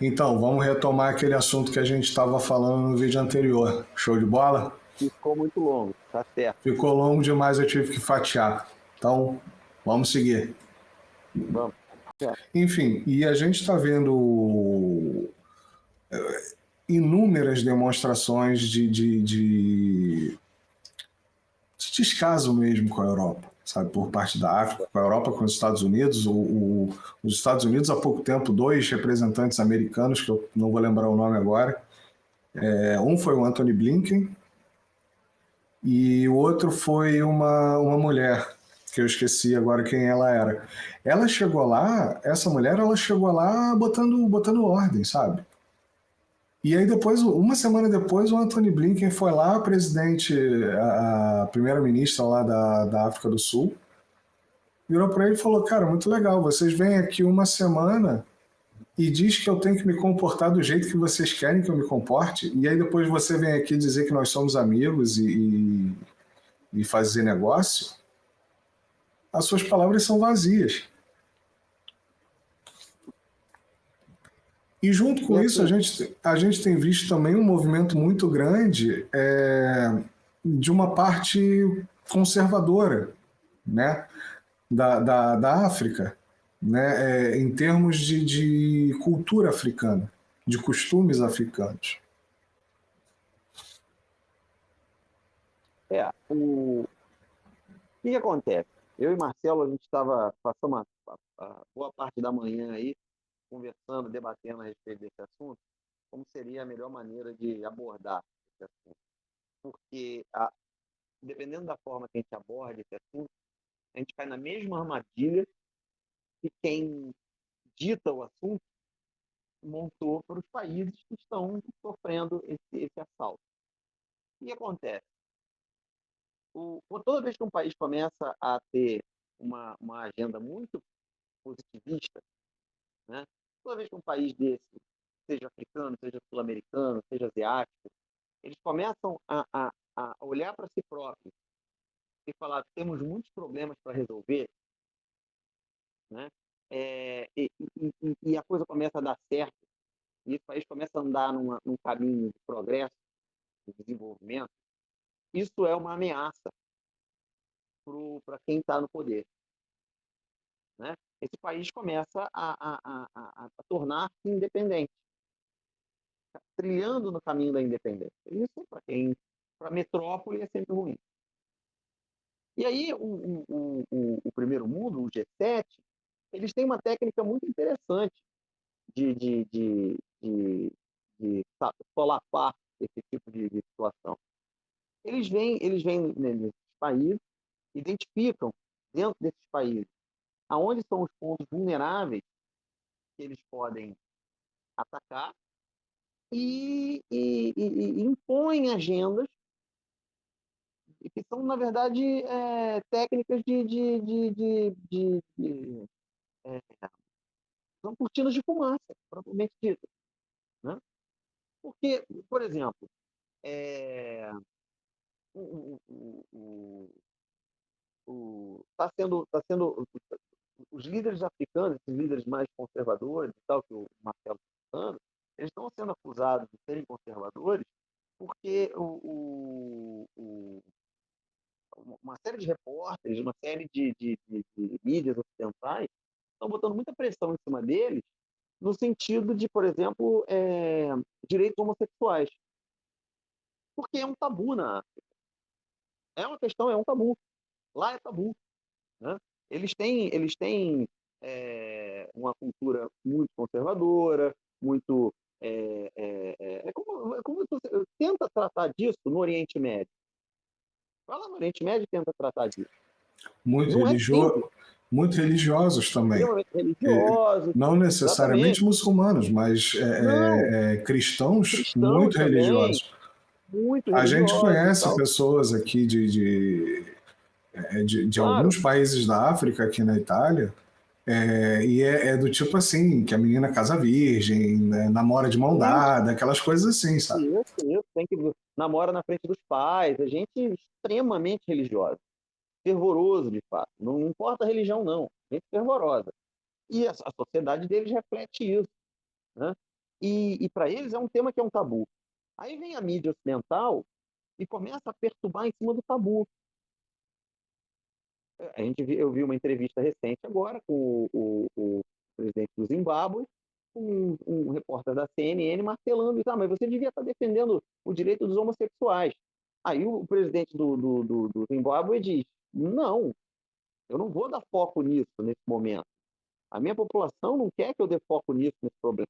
Então, vamos retomar aquele assunto que a gente estava falando no vídeo anterior. Show de bola? Ficou muito longo, tá certo. Ficou longo demais, eu tive que fatiar. Então, vamos seguir. Vamos. Certo. Enfim, e a gente está vendo inúmeras demonstrações de descaso mesmo com a Europa, sabe, por parte da África, com a Europa, com os Estados Unidos. Os Estados Unidos, há pouco tempo, dois representantes americanos, que eu não vou lembrar o nome agora, um foi o Anthony Blinken e o outro foi uma mulher, que eu esqueci agora quem ela era. Ela chegou lá, essa mulher, ela chegou lá botando ordem, sabe? E aí depois, uma semana depois, o Anthony Blinken foi lá, a primeira-ministra lá da África do Sul, virou para ele e falou: cara, muito legal, vocês vêm aqui uma semana e diz que eu tenho que me comportar do jeito que vocês querem que eu me comporte, e aí depois você vem aqui dizer que nós somos amigos e fazer negócio, as suas palavras são vazias. E junto E com isso, assim, a gente tem visto também um movimento muito grande de uma parte conservadora, né, da África, né, em termos de cultura africana, de costumes africanos. o que acontece? Eu e Marcelo, a gente estava passando a boa parte da manhã aí, conversando, debatendo a respeito desse assunto, como seria a melhor maneira de abordar esse assunto. Porque, dependendo da forma que a gente aborda esse assunto, a gente cai na mesma armadilha que quem dita o assunto montou para os países que estão sofrendo esse assalto. O que acontece? Toda vez que um país começa a ter uma agenda muito positivista, né? Toda vez que um país desse, seja africano, seja sul-americano, seja asiático, eles começam a olhar para si próprios e falar que temos muitos problemas para resolver, né? E a coisa começa a dar certo, e o país começa a andar num caminho de progresso, de desenvolvimento. Isso é uma ameaça para quem está no poder, né? Esse país começa a tornar-se independente, trilhando no caminho da independência. Isso, para a metrópole, é sempre ruim. E aí, o primeiro mundo, o G7, eles têm uma técnica muito interessante de solapar esse tipo de situação. Eles vêm nesses países, identificam dentro desses países aonde são os pontos vulneráveis que eles podem atacar e impõem agendas que são, na verdade, técnicas é, são cortinas de fumaça, propriamente dito, né? Porque, por exemplo, é, o, o, tá sendo os líderes africanos, esses líderes mais conservadores e tal, que o Marcelo está falando, eles estão sendo acusados de serem conservadores porque uma série de repórteres, uma série de mídias ocidentais estão botando muita pressão em cima deles no sentido de, por exemplo, direitos homossexuais, porque é um tabu na África. É uma questão, é um tabu. Lá é tabu, né? Eles têm uma cultura muito conservadora, muito como você tenta tratar disso no Oriente Médio. Vai lá no Oriente Médio e tenta tratar disso. Muito, Não é simples, muito religiosos também. extremamente religiosos, Não exatamente. necessariamente muçulmanos, mas Não, cristãos cristãos muito também, religiosos. muito A gente religiosos e conhece tal. pessoas aqui de Claro, alguns países da África, aqui na Itália, e do tipo assim, que a menina casa virgem, né, namora de mão isso, dada, aquelas coisas assim, sabe? isso. Tem que namora na frente dos pais. A gente é extremamente religiosa, fervoroso de fato. Não importa a religião, não. Gente fervorosa. E a sociedade deles reflete isso, né? E para eles é um tema que é um tabu. Aí vem a mídia ocidental e começa a perturbar em cima do tabu. Eu vi uma entrevista recente agora com o presidente do Zimbábue, um repórter da CNN martelando isso. Mas você devia estar defendendo o direito dos homossexuais. Aí o presidente do Zimbábue diz: não, eu não vou dar foco nisso nesse momento. A minha população não quer que eu dê foco nisso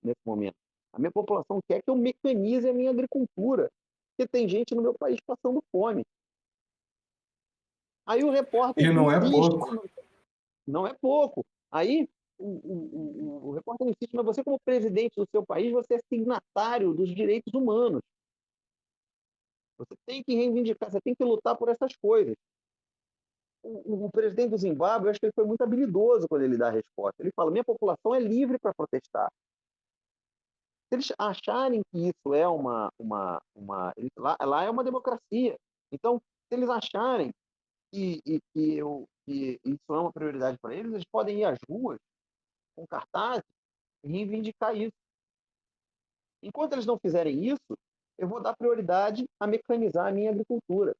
nesse momento. A minha população quer que eu mecanize a minha agricultura, porque tem gente no meu país passando fome. Aí o repórter E não é insiste, pouco. não é pouco. Aí o repórter insiste, mas você, como presidente do seu país, você é signatário dos direitos humanos. Você tem que reivindicar, você tem que lutar por essas coisas. O presidente do Zimbábue, eu acho que ele foi muito habilidoso quando ele dá a resposta. Ele fala: minha população é livre para protestar. Se eles acharem que isso é lá é uma democracia. Então, se eles acharem que isso é uma prioridade para eles, eles podem ir às ruas com cartazes e reivindicar isso. Enquanto eles não fizerem isso, eu vou dar prioridade a mecanizar a minha agricultura.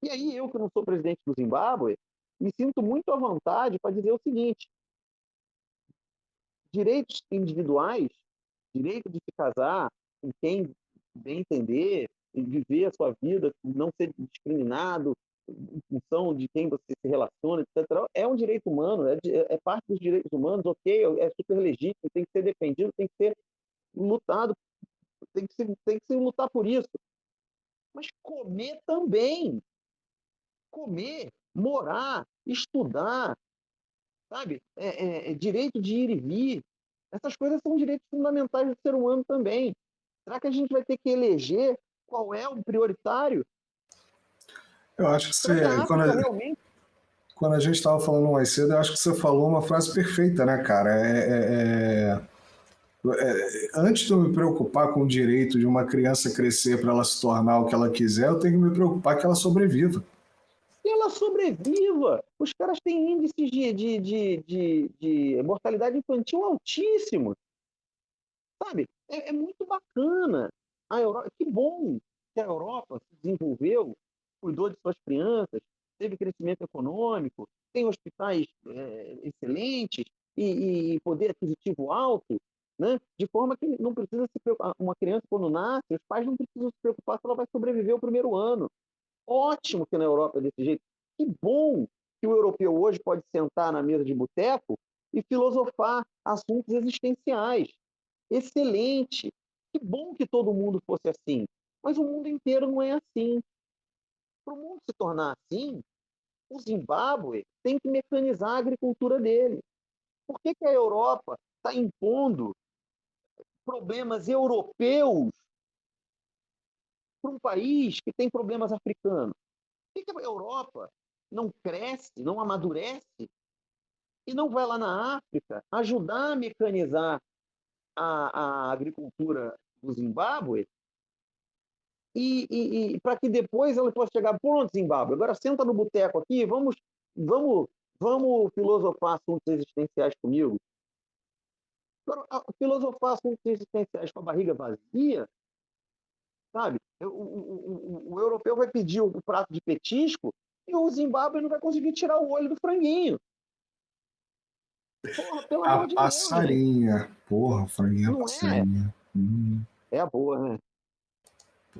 E aí, eu, que não sou presidente do Zimbábue, me sinto muito à vontade para dizer o seguinte: direitos individuais, direito de se casar com quem bem entender, e viver a sua vida, não ser discriminado em função de quem você se relaciona, etc., é um direito humano, é parte dos direitos humanos, ok, é super legítimo, tem que ser defendido, tem que ser lutado, tem que se lutar por isso. Mas comer também. Comer, morar, estudar, sabe? Direito de ir e vir. Essas coisas são direitos fundamentais do ser humano também. Será que a gente vai ter que eleger qual é o prioritário? Eu acho que Será que você, a África realmente... quando a gente estava falando mais cedo, eu acho que você falou uma frase perfeita, né, cara? Antes de eu me preocupar com o direito de uma criança crescer para ela se tornar o que ela quiser, eu tenho que me preocupar que ela sobreviva. Que ela sobreviva. Os caras têm índices de mortalidade infantil altíssimos, sabe? É muito bacana. A Europa, que bom que a Europa se desenvolveu, cuidou de suas crianças, teve crescimento econômico, tem hospitais excelentes e poder aquisitivo alto, né? De forma que não precisa se preocupar. Uma criança, quando nasce, os pais não precisam se preocupar se ela vai sobreviver o primeiro ano. Ótimo que na Europa é desse jeito. Que bom que o europeu hoje pode sentar na mesa de boteco e filosofar assuntos existenciais. Excelente. Que bom que todo mundo fosse assim. Mas o mundo inteiro não é assim. Para o mundo se tornar assim, o Zimbábue tem que mecanizar a agricultura dele. Por que a Europa está impondo problemas europeus para um país que tem problemas africanos? Por que a Europa não cresce, não amadurece e não vai lá na África ajudar a mecanizar a agricultura do Zimbábue e para que depois ela possa chegar, pronto, Zimbábue, agora senta no boteco aqui, vamos, vamos filosofar assuntos existenciais comigo. Agora, filosofar assuntos existenciais com a barriga vazia, sabe? O europeu vai pedir o prato de petisco e o Zimbábue não vai conseguir tirar o olho do franguinho. Porra, pelo A amor de Deus, gente. passarinha. Porra, franguinha Não é? passarinha. É a boa, né?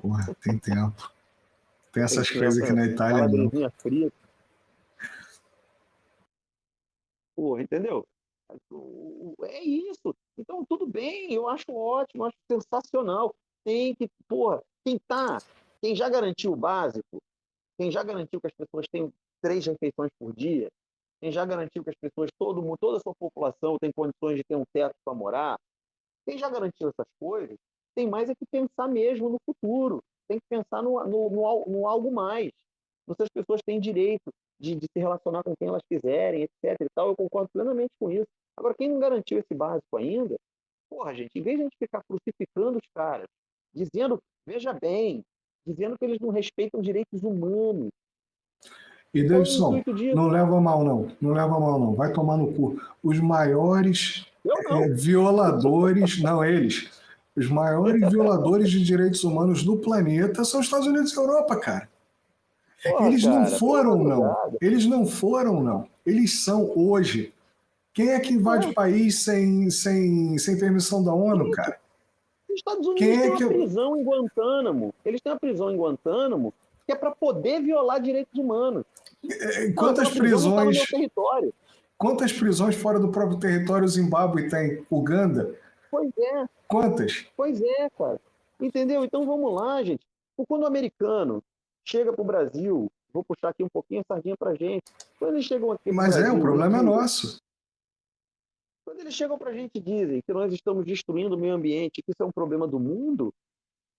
Porra, tem tempo. Tem Tem essas coisas tempo, aqui né? na Itália, não. Calabresinha frita. Porra, entendeu? É isso. Então, tudo bem, eu acho ótimo, acho sensacional. Tem que, porra, quem já garantiu o básico, quem já garantiu que as pessoas têm 3 refeições por dia, quem já garantiu que as pessoas, todo mundo, toda a sua população tem condições de ter um teto para morar, quem já garantiu essas coisas, tem mais é que pensar mesmo no futuro, tem que pensar no algo mais. Se as pessoas têm direito de se relacionar com quem elas quiserem, etc. E tal, eu concordo plenamente com isso. Agora, quem não garantiu esse básico ainda, porra, gente, em vez de a gente ficar crucificando os caras, dizendo, veja bem, dizendo que eles não respeitam direitos humanos, E qual é o Davidson, intuito disso? não leva mal não, não leva mal não, vai tomar no cu. Os maiores Eu não. violadores, não eles, os maiores violadores de direitos humanos do planeta são os Estados Unidos e a Europa, cara. Porra, Eles não cara, pela foram, não. madrugada. Eles não foram, não. Eles são hoje. Quem é que invade o É, país sem permissão da ONU, cara? os Estados Quem Unidos têm é uma que. prisão em Guantánamo. Eles têm uma prisão em Guantánamo que é para poder violar direitos humanos. Não, Quantas aquela prisão não está no meu prisões. território. Quantas prisões fora do próprio território o Zimbábue tem? Uganda? Pois é, Quantas? pois é, cara. Entendeu? Então vamos lá, gente. Quando o americano chega para o Brasil, vou puxar aqui um pouquinho a sardinha para a gente. Quando eles chegam aqui para o Mas o Brasil e problema é dizem, nosso. quando eles chegam para a gente e dizem que nós estamos destruindo o meio ambiente, que isso é um problema do mundo,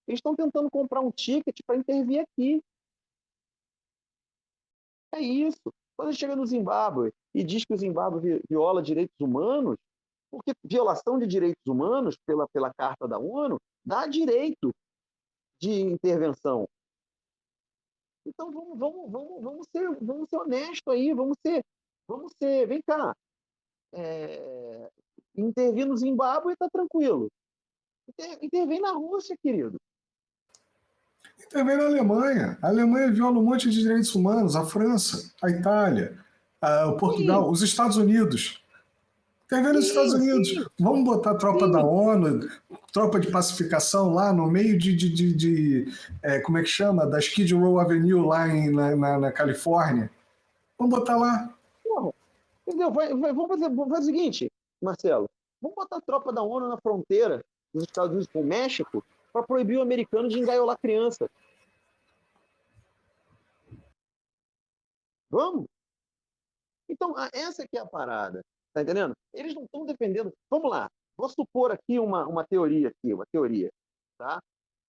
eles estão tentando comprar um ticket para intervir aqui. É isso. Quando chega no Zimbábue e diz que o Zimbábue viola direitos humanos, porque violação de direitos humanos pela Carta da ONU dá direito de intervenção. Então vamos ser honestos aí, vem cá, intervir no Zimbábue está tranquilo. Intervém na Rússia, querido. E também na Alemanha. A Alemanha viola um monte de direitos humanos, a França, a Itália, o Sim, Portugal, os Estados Unidos. Intervém nos Estados sim, Unidos. sim, Vamos botar a tropa da sim. ONU, tropa de pacificação lá no meio como é que chama? Da Skid Row Avenue lá na Califórnia. Vamos botar lá. Porra, entendeu? Vamos fazer o seguinte, Marcelo. Vamos botar a tropa da ONU na fronteira dos Estados Unidos com o México para proibir o americano de engaiolar criança. Vamos? Então, essa aqui é a parada. Tá entendendo? Eles não estão defendendo. Vamos lá. Vou supor aqui uma teoria aqui, uma teoria. Tá?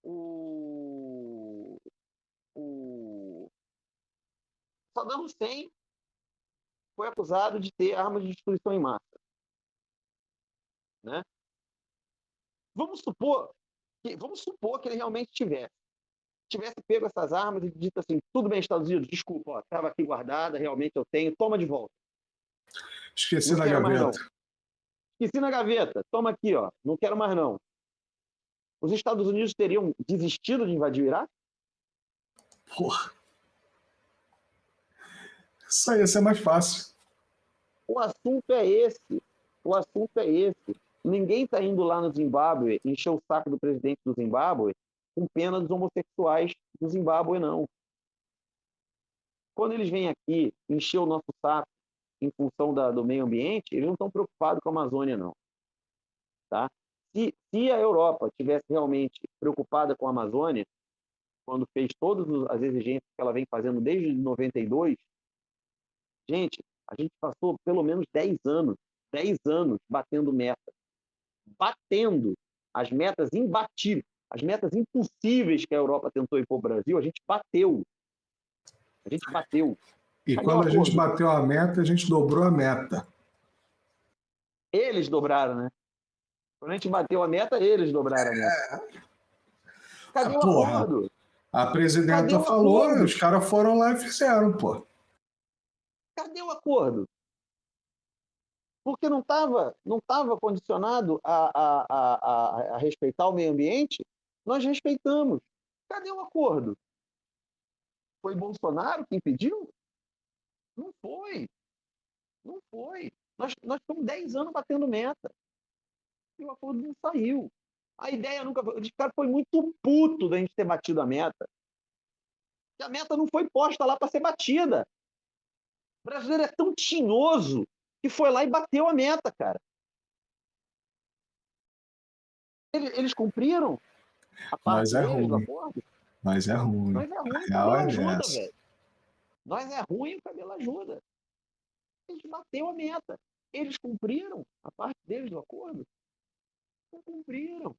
O Saddam Hussein foi acusado de ter armas de destruição em massa. Né? Vamos supor que ele realmente tivesse pego essas armas e dito assim, tudo bem, Estados Unidos, desculpa, estava aqui guardada, realmente eu tenho, toma de volta. Esqueci Não na quero mais gaveta. não. Esqueci na gaveta, toma aqui, ó, não quero mais não. Os Estados Unidos teriam desistido de invadir o Iraque? Porra. Isso aí ia ser mais fácil. O assunto é esse. O assunto é esse. Ninguém está indo lá no Zimbábue encher o saco do presidente do Zimbábue com pena dos homossexuais do Zimbábue, não. Quando eles vêm aqui encher o nosso saco em função do meio ambiente, eles não estão preocupados com a Amazônia, não. Tá? Se a Europa tivesse realmente preocupada com a Amazônia, quando fez todas as exigências que ela vem fazendo desde 92, gente, a gente passou pelo menos 10 anos batendo meta. Batendo as metas imbatíveis, as metas impossíveis que a Europa tentou impor para o Brasil, a gente bateu. A gente bateu. E Cadê o quando a gente acordo? bateu a meta, a gente dobrou a meta. Eles dobraram, né? Quando a gente bateu a meta, eles dobraram a meta. Cadê o Porra, acordo? a Cadê presidenta o falou, acordo? os caras foram lá e fizeram, pô. Cadê o acordo? Porque não tava condicionado a respeitar o meio ambiente, nós respeitamos. Cadê o acordo? Foi Bolsonaro que impediu? Não foi. Não foi. Nós estamos 10 anos batendo meta. E o acordo não saiu. A ideia nunca foi. O cara foi muito puto da gente ter batido a meta. E a meta não foi posta lá para ser batida. O brasileiro é tão tinhoso que foi lá e bateu a meta, cara. Eles cumpriram a Mas parte é deles do ruim. acordo? Mas é ruim. Nós é ruim, o A real cabelo é ajuda, essa. velho. Nós é ruim, o cabelo ajuda. A gente bateu a meta. Eles cumpriram a parte deles do acordo? Não cumpriram.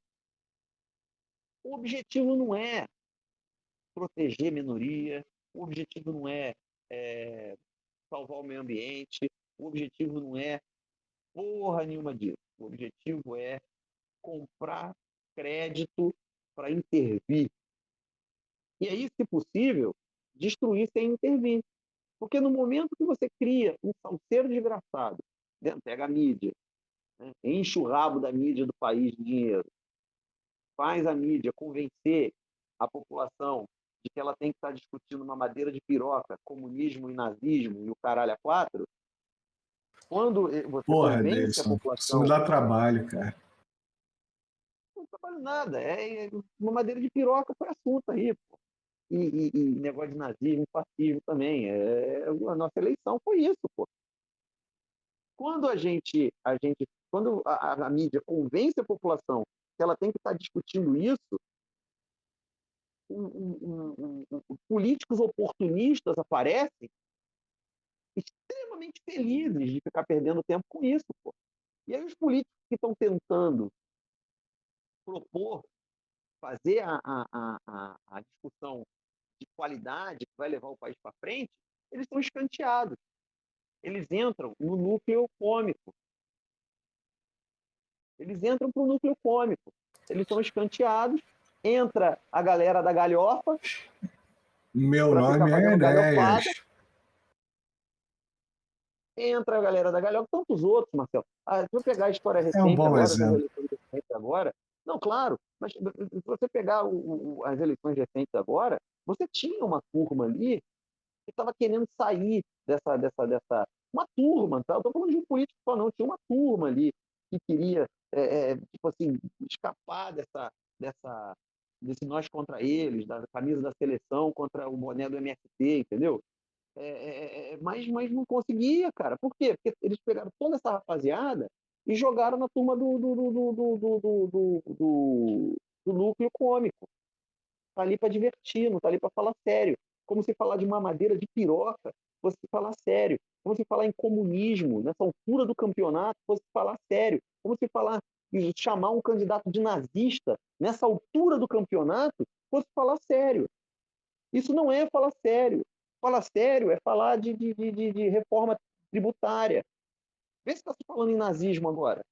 O objetivo não é proteger minoria, o objetivo não é salvar o meio ambiente, o objetivo não é porra nenhuma disso. O objetivo é comprar crédito para intervir. E aí, se possível, destruir sem intervir. Porque no momento que você cria um salseiro desgraçado, pega a mídia, né? Enche o rabo da mídia do país de dinheiro, faz a mídia convencer a população de que ela tem que estar discutindo uma madeira de piroca, comunismo e nazismo e o caralho a quatro, quando você Porra, convence a Davidson, isso me população, dá trabalho, cara. não trabalha nada, é uma madeira de piroca foi assunto aí, pô. E negócio de nazismo, fascismo também. A nossa eleição foi isso, pô. Quando quando a mídia convence a população que ela tem que estar discutindo isso, políticos oportunistas aparecem extremamente felizes de ficar perdendo tempo com isso, pô. E aí os políticos que estão tentando propor, fazer a discussão de qualidade que vai levar o país para frente, eles estão escanteados. Eles entram no núcleo cômico. Eles entram para o núcleo cômico. Eles são escanteados. Entra a galera da galhofa Meu para ficar nome é fazendo galhofada. Enéas. Entra a galera da galhofa, tantos outros, Marcelo. Se eu pegar a história É um recente bom agora, das exemplo. eleições recentes agora, não, claro, mas se você pegar as eleições recentes agora, você tinha uma turma ali que estava querendo sair dessa. Uma turma, tá? Eu estou falando de um político só, não, tinha uma turma ali que queria, tipo assim, escapar desse nós contra eles, da camisa da seleção contra o boné do MST, entendeu? Mas não conseguia, cara. Por quê? Porque eles pegaram toda essa rapaziada e jogaram na turma do núcleo cômico. Tá ali para divertir, não tá ali para falar sério. Como se falar de mamadeira de piroca, fosse falar sério. Como se falar em comunismo, nessa altura do campeonato, fosse falar sério. Como se falar e chamar um candidato de nazista nessa altura do campeonato, fosse falar sério. Isso não é falar sério. Falar sério é falar de reforma tributária. Vê se está se falando em nazismo agora.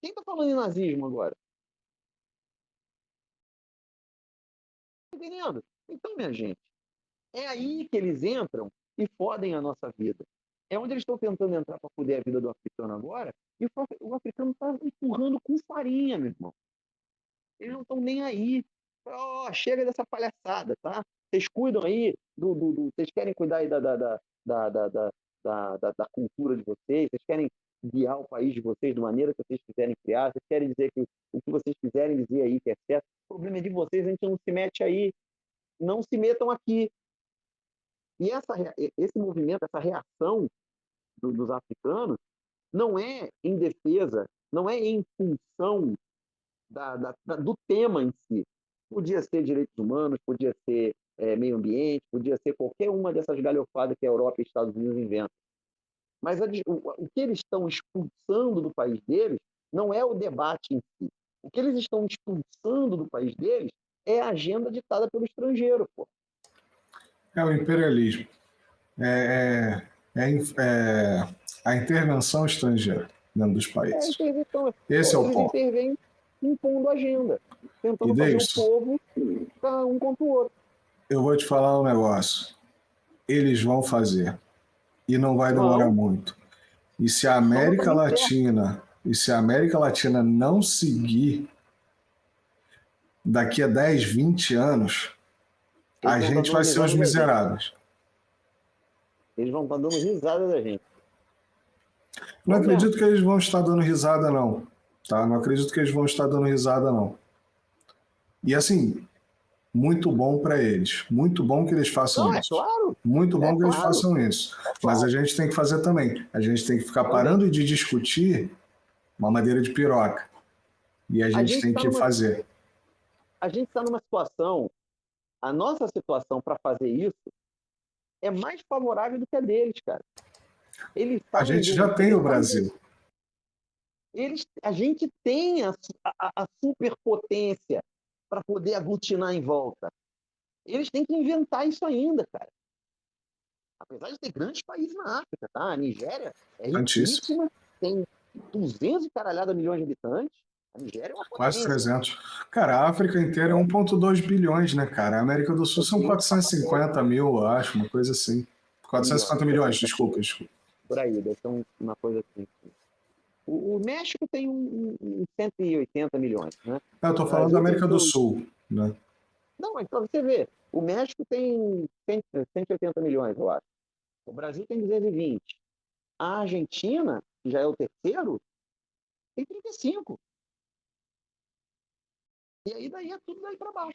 Quem está falando em nazismo agora? Tá entendendo? Então, minha gente, é aí que eles entram e fodem a nossa vida. É onde eles estão tentando entrar para foder a vida do africano agora, e o africano está empurrando com farinha, meu irmão. Eles não estão nem aí. Oh, chega dessa palhaçada, tá? Vocês cuidam aí vocês querem cuidar aí da cultura de vocês, vocês querem guiar o país de vocês da maneira que vocês quiserem criar, vocês querem dizer que o que vocês quiserem dizer aí que é certo. O problema é de vocês, a gente não se mete aí. Não se metam aqui. E esse movimento, essa reação dos africanos, não é em defesa, não é em função do tema em si. Podia ser direitos humanos, podia ser meio ambiente, podia ser qualquer uma dessas galhofadas que a Europa e os Estados Unidos inventam. Mas o que eles estão expulsando do país deles não é o debate em si. O que eles estão expulsando do país deles é a agenda ditada pelo estrangeiro. Pô. É o imperialismo. É a intervenção estrangeira dentro dos países. Esse é o Eles ponto. intervêm impondo agenda, tentando E fazer o Davidson, povo ficar um contra o outro. eu vou te falar um negócio. Eles vão fazer. E não vai demorar Vão, muito. E se a estão no América caminho certo. Latina não seguir daqui a 10, 20 anos, Eles a vão estar gente dando vai ser os risada da gente. miseráveis. Eles vão estar dando risada da gente. Não Vamos mesmo. acredito que eles vão estar dando risada, não. Tá? Não acredito que eles vão estar dando risada, não. E assim, muito bom para eles. Muito bom que eles façam Não, é isso. claro. Muito É bom que eles claro. façam isso. É Mas a claro. gente tem que fazer também. A gente tem que ficar Também. parando de discutir uma madeira de piroca. E a gente tem que fazer. A gente está numa situação, a nossa situação para fazer isso é mais favorável do que a deles, cara. Eles A estavam gente já tem o fazendo. Brasil. A gente tem a superpotência para poder aglutinar em volta. Eles têm que inventar isso ainda, cara. Apesar de ter grandes países na África, tá? A Nigéria é Antíssimo. riquíssima, tem 200 e caralhada milhões de habitantes. A Nigéria é uma Quase potência. 300. Cara, a África inteira é 1,2 bilhões, né, cara? A América do Sul são 450 mil, eu acho, uma coisa assim. 450 milhões, desculpa. Por aí, deve ser uma coisa assim. O México tem 180 milhões, né? Eu O estou falando da Brasil tem América do dois. Sul, né? Não, mas para você ver, o México tem 180 milhões, eu acho. O Brasil tem 220. A Argentina, que já é o terceiro, tem 35. E aí daí é tudo daí para baixo.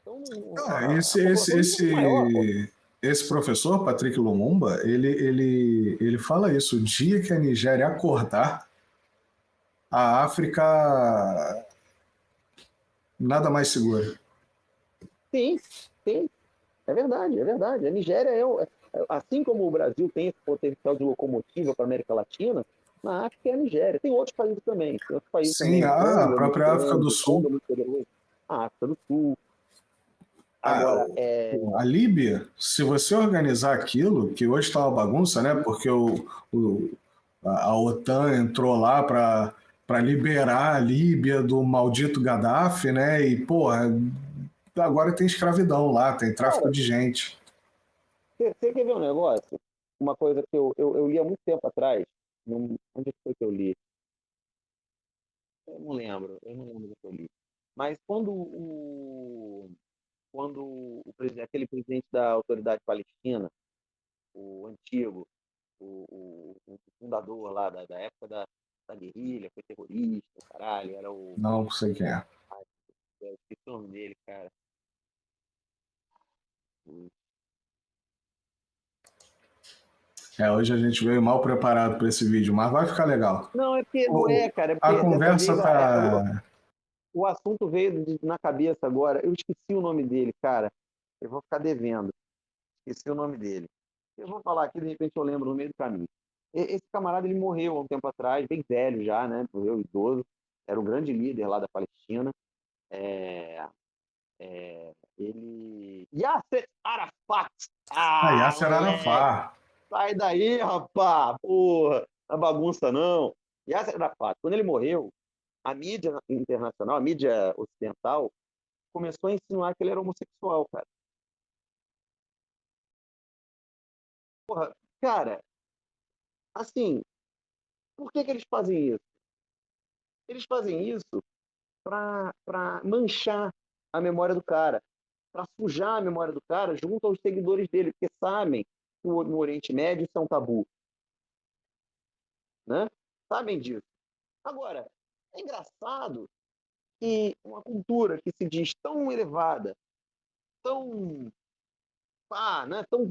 Então, Ah, a população é muito maior, pô. esse professor, Patrick Lumumba, ele fala isso. O dia que a Nigéria acordar, a África nada mais segura. Sim, sim, é verdade, é verdade. A Nigéria assim como o Brasil tem esse potencial de locomotiva para a América Latina, na África é a Nigéria. Tem outros países também. Tem outros países Sim, também. O a Congo é muito própria África do grande, o Congo Sul. é muito poderoso. A África do Sul. A, Agora, a Líbia, se você organizar aquilo, que hoje está uma bagunça, né? Porque a OTAN entrou lá para liberar a Líbia do maldito Gaddafi, né? E, porra, agora tem escravidão lá, tem tráfico cara, de gente. você quer ver um negócio? Uma coisa que eu li há muito tempo atrás. Onde foi que eu li? Eu não lembro do que eu li. Mas aquele presidente da autoridade palestina, o antigo, o fundador lá da época da guerrilha, foi terrorista, caralho, era Não sei quem é. eu esqueci o nome dele, cara. É, hoje a gente veio mal preparado para esse vídeo, mas vai ficar legal. Não, é porque não é, cara, é A porque dessa conversa vez tá. o assunto veio na cabeça agora. Eu esqueci o nome dele, cara. Eu vou ficar devendo. Esqueci o nome dele. Eu vou falar aqui, de repente eu lembro no meio do caminho. Esse camarada ele morreu há um tempo atrás, bem velho já, né? Morreu idoso. Era um grande líder lá da Palestina. É, Yasser Arafat! Ah, Ah, Yasser moleque! Arafat. Sai daí, rapá! Porra! Não bagunça, não. Yasser Arafat, quando ele morreu, a mídia internacional, a mídia ocidental, começou a insinuar que ele era homossexual, cara. Porra, cara, assim, por que eles fazem isso? Eles fazem isso para manchar a memória do cara, para sujar a memória do cara junto aos seguidores dele, porque sabem que no Oriente Médio isso é um tabu, né? Sabem disso. Agora, é engraçado que uma cultura que se diz tão elevada, tão, né, tão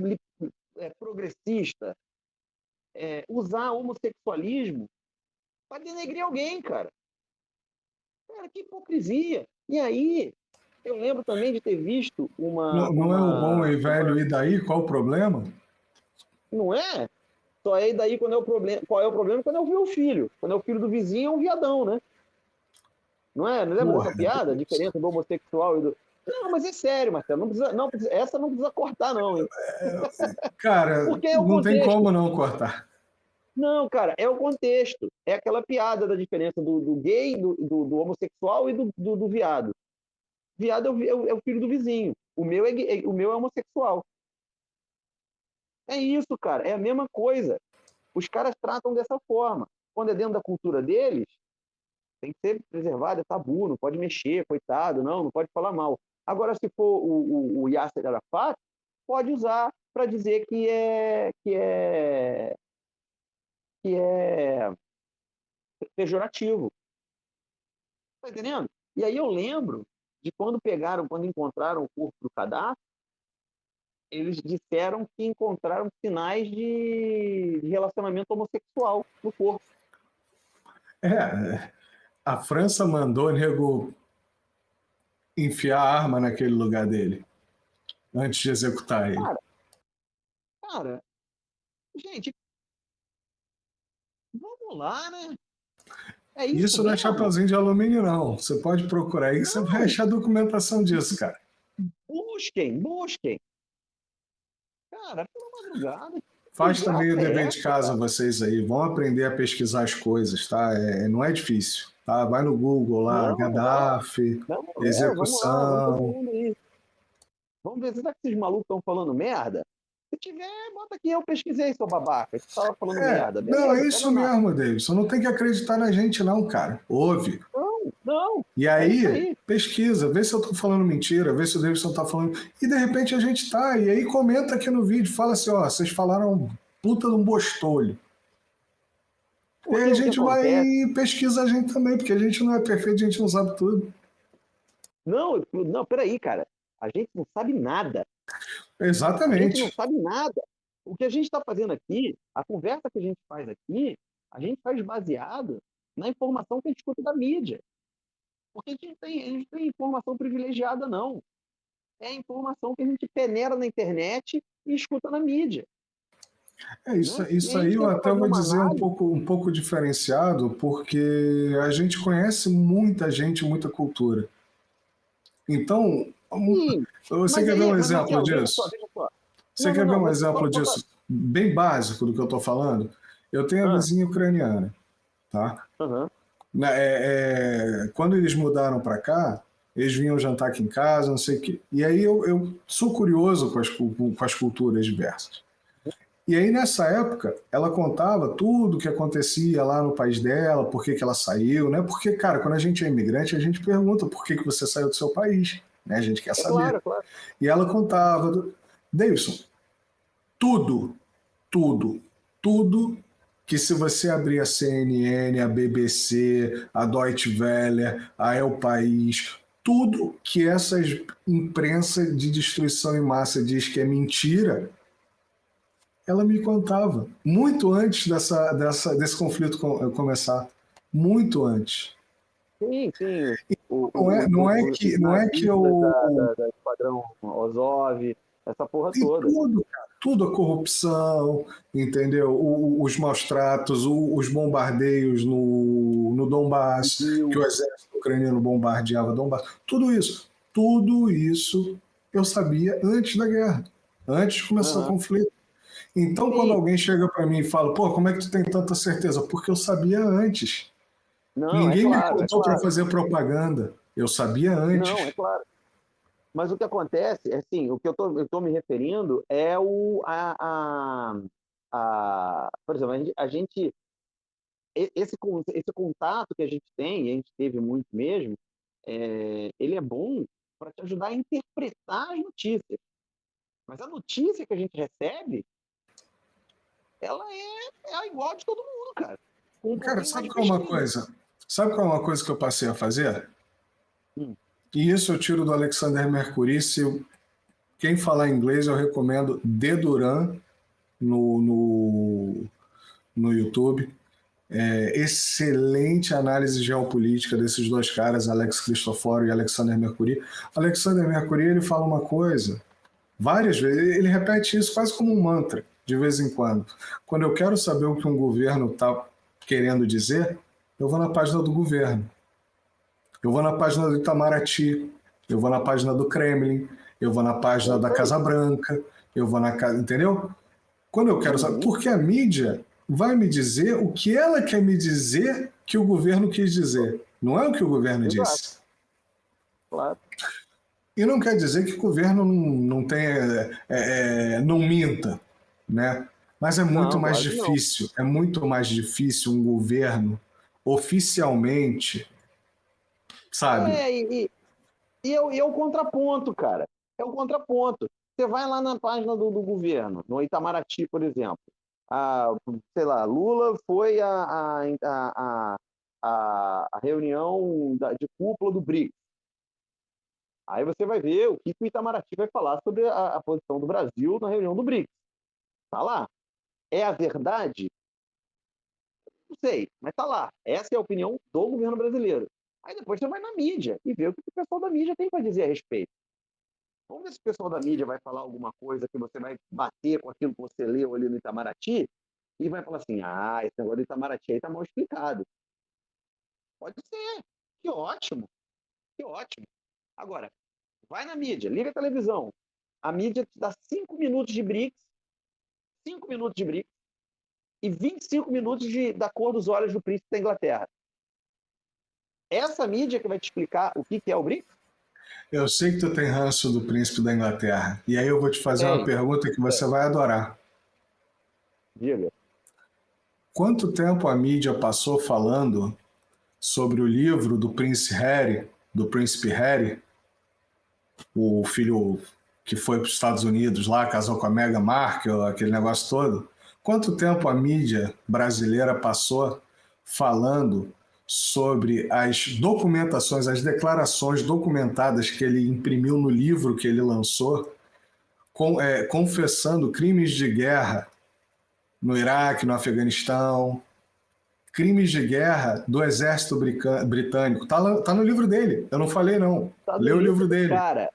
progressista, usar homossexualismo para denegrir alguém, cara. Cara, que hipocrisia. E aí, eu lembro também de ter visto Não, não é o bom e velho, e daí? Qual o problema? Não é? Só é daí quando é o problema. Qual é o problema? Quando é o meu filho. Quando é o filho do vizinho, é um viadão, né? Não é? Não lembra Porra, dessa piada? A diferença do homossexual e do. Não, mas é sério, Marcelo. Essa não precisa cortar, não, hein? cara, Porque é o não tem contexto. como não cortar. Não, cara, é o contexto. É aquela piada da diferença do gay, do homossexual e do viado. Viado é o filho do vizinho. O meu é homossexual. É isso, cara. É a mesma coisa. Os caras tratam dessa forma. Quando é dentro da cultura deles, tem que ser preservado, é tabu, não pode mexer, coitado, não pode falar mal. Agora, se for o Yasser Arafat, pode usar para dizer que é pejorativo. Tá entendendo? E aí eu lembro de quando encontraram o corpo do Gaddafi, eles disseram que encontraram sinais de relacionamento homossexual no corpo. É, a França mandou o nego enfiar a arma naquele lugar dele, antes de executar ele. Cara, cara, gente, vamos lá, né? É isso Isso não é mesmo? chapeuzinho de alumínio, não. Você pode procurar aí que você vai Não, achar documentação disso, cara. busquem, busquem. Cara, pela madrugada, que Faz também o desgraça é dever de essa, casa cara? vocês aí. Vão aprender a pesquisar as coisas, tá? Não é difícil, tá? Vai no Google lá, Não, é. Gaddafi, Não, vamos lá, vamos todo execução. mundo aí. Vamos ver, será que esses malucos estão falando merda? Se tiver, bota aqui, eu pesquisei, seu babaca. Você estava falando merda. Não, Beleza, é pega isso lá. mesmo, Davidson. Não tem que acreditar na gente, não, cara. Ouve. Não. E É isso aí, aí. pesquisa, vê se eu tô falando mentira, vê se o Davidson tá falando. E de repente a gente tá. E aí comenta aqui no vídeo, fala assim: ó, vocês falaram puta de um bostolho. E aí Porque a o que gente vai acontece. e pesquisa a gente também, porque a gente não é perfeito, a gente não sabe tudo. Não, peraí, cara. A gente não sabe nada. A gente não Exatamente. sabe nada. O que a gente está fazendo aqui, a conversa que a gente faz aqui, a gente faz baseado na informação que a gente escuta da mídia. Porque a gente tem informação privilegiada, não. É a informação que a gente peneira na internet e escuta na mídia. É isso, Né? E isso a aí gente eu tenta até fazer vou uma dizer análise. um pouco diferenciado, porque a gente conhece muita gente, muita cultura. Então, Sim, você mas quer ver aí, um mas exemplo Marcelo, veja só, disso? veja só. Você Não, quer ver um mas exemplo só pra... disso bem básico do que eu estou falando? Eu tenho a Ah, vizinha ucraniana, tá? aham, Quando eles mudaram para cá, eles vinham jantar aqui em casa, não sei o quê. E aí eu sou curioso com as culturas diversas. E aí, nessa época, ela contava tudo o que acontecia lá no país dela, por que que ela saiu, né? Porque, cara, quando a gente é imigrante, a gente pergunta por que que você saiu do seu país, né? A gente quer é saber. claro, é claro. E ela contava, Davidson, tudo, tudo, tudo que se você abrir a CNN, a BBC, a Deutsche Welle, a El País, tudo que essas imprensa de destruição em massa diz que é mentira, ela me contava muito antes desse conflito começar, muito antes. Sim. Não Os é que nazistas eu da Esquadrão Azov, essa porra e toda. tudo, cara, tudo a corrupção, entendeu? Os maus tratos, os bombardeios no Donbass, que Civil. o exército ucraniano bombardeava Donbass, tudo isso eu sabia antes da guerra, antes de começar o Aham. conflito. Então, quando Sim, alguém chega para mim e fala, pô, como é que tu tem tanta certeza? Porque eu sabia antes. não, é Ninguém me claro, é contou para claro. fazer propaganda. Eu sabia Não, é antes. claro. Mas o que acontece é assim, o que eu tô me referindo é por exemplo, esse contato que a gente tem, e a gente teve muito mesmo, ele é bom para te ajudar a interpretar as notícias. Mas a notícia que a gente recebe, ela é igual de todo mundo, cara. Com um Cara, pouquinho mais sabe de qual é uma pesquisa. coisa? Sabe qual é uma coisa que eu passei a fazer? Hum, E isso eu tiro do Alexander Mercury. Quem falar inglês, eu recomendo The Duran no, no, no YouTube. Excelente análise geopolítica desses dois caras, Alex Cristoforo e Alexander Mercury. Alexander Mercury ele fala uma coisa várias vezes, ele repete isso quase como um mantra, de vez em quando. Quando eu quero saber o que um governo está querendo dizer, eu vou na página do governo. Eu vou na página do Itamaraty, eu vou na página do Kremlin, eu vou na é página da isso aí. Casa Branca, eu vou na casa. Entendeu? Quando eu quero saber. Uhum, Porque a mídia vai me dizer o que ela quer me dizer que o governo quis dizer. Não é o que o governo exato, disse. claro. E não quer dizer que o governo não tenha, não minta, né? Mas Não, claro que não. é muito mais difícil um governo oficialmente, sabe? E é o contraponto, cara. É o contraponto. Você vai lá na página do governo, no Itamaraty, por exemplo. Sei lá, Lula foi a reunião de cúpula do BRICS. Aí você vai ver o que o Itamaraty vai falar sobre a posição do Brasil na reunião do BRICS. Tá lá. É a verdade? Não sei, mas tá lá. Essa é a opinião do governo brasileiro. Aí depois você vai na mídia e vê o que o pessoal da mídia tem para dizer a respeito. Vamos ver se o pessoal da mídia vai falar alguma coisa que você vai bater com aquilo que você leu ali no Itamaraty e vai falar assim: esse negócio do Itamaraty aí tá mal explicado. Pode ser. Que ótimo, que ótimo. Agora, vai na mídia, liga a televisão. A mídia te dá 5 minutos de BRICS, 5 minutos de BRICS e 25 minutos da cor dos olhos do príncipe da Inglaterra. Essa mídia que vai te explicar o que é o BRICS? Eu sei que tu tem ranço do príncipe da Inglaterra. E aí eu vou te fazer uma Tem, pergunta que você vai adorar. diga. Quanto tempo a mídia passou falando sobre o livro do Prince Harry, do príncipe Harry, o filho que foi para os Estados Unidos lá, casou com a Meghan Markle, aquele negócio todo? Quanto tempo a mídia brasileira passou falando sobre as documentações, as declarações documentadas que ele imprimiu no livro que ele lançou, confessando crimes de guerra no Iraque, no Afeganistão, crimes de guerra do exército britânico? Tá no livro dele, eu não falei não. Tá no Lê o livro livro do dele. cara.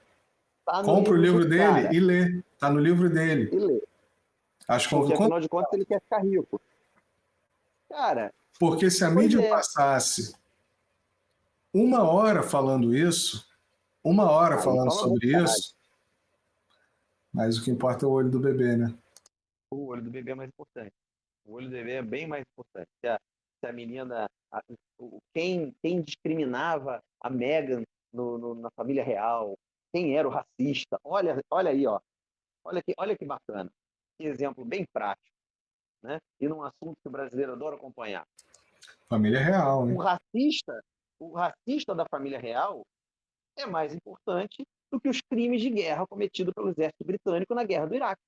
Tá no Compra o livro do livro dele cara. e lê. Tá no livro dele. E lê. Acho Porque, que afinal de contas, ele quer ficar rico. Cara, porque se a pois mídia é. passasse uma hora falando isso, uma hora Aí falando fala muito sobre caralho. isso, mas o que importa é o olho do bebê, né? O olho do bebê é mais importante. O olho do bebê é bem mais importante. Se a menina. Quem discriminava a Meghan na família real, quem era o racista. Olha aí, ó. Olha que bacana. Que exemplo bem prático, né? E num assunto que o brasileiro adora acompanhar. Família real, O hein? racista, o racista da família real é mais importante do que os crimes de guerra cometidos pelo exército britânico na guerra do Iraque.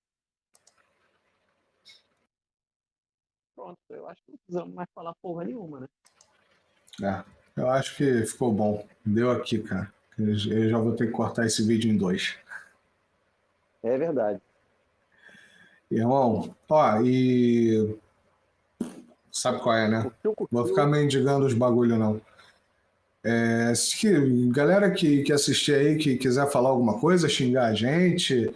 Pronto, eu acho que não precisamos mais falar porra nenhuma, né? É, eu acho que ficou bom. Deu aqui, cara. Eu já vou ter que cortar esse vídeo em dois. É verdade. Irmão, ó, e sabe qual é, né? Curtiu, Vou ficar curtiu. mendigando os bagulho, não. Galera que assistir aí, que quiser falar alguma coisa, xingar a gente,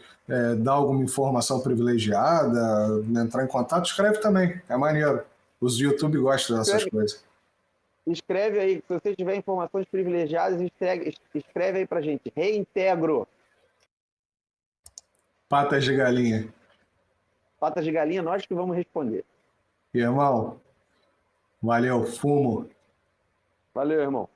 dar alguma informação privilegiada, entrar em contato, escreve também. É maneiro. Os YouTube gostam dessas Escreve, coisas. escreve aí, se você tiver informações privilegiadas, escreve aí pra gente. Reintegro. Patas de galinha. Patas de galinha, nós que vamos responder. Irmão, valeu, fumo. Valeu, irmão.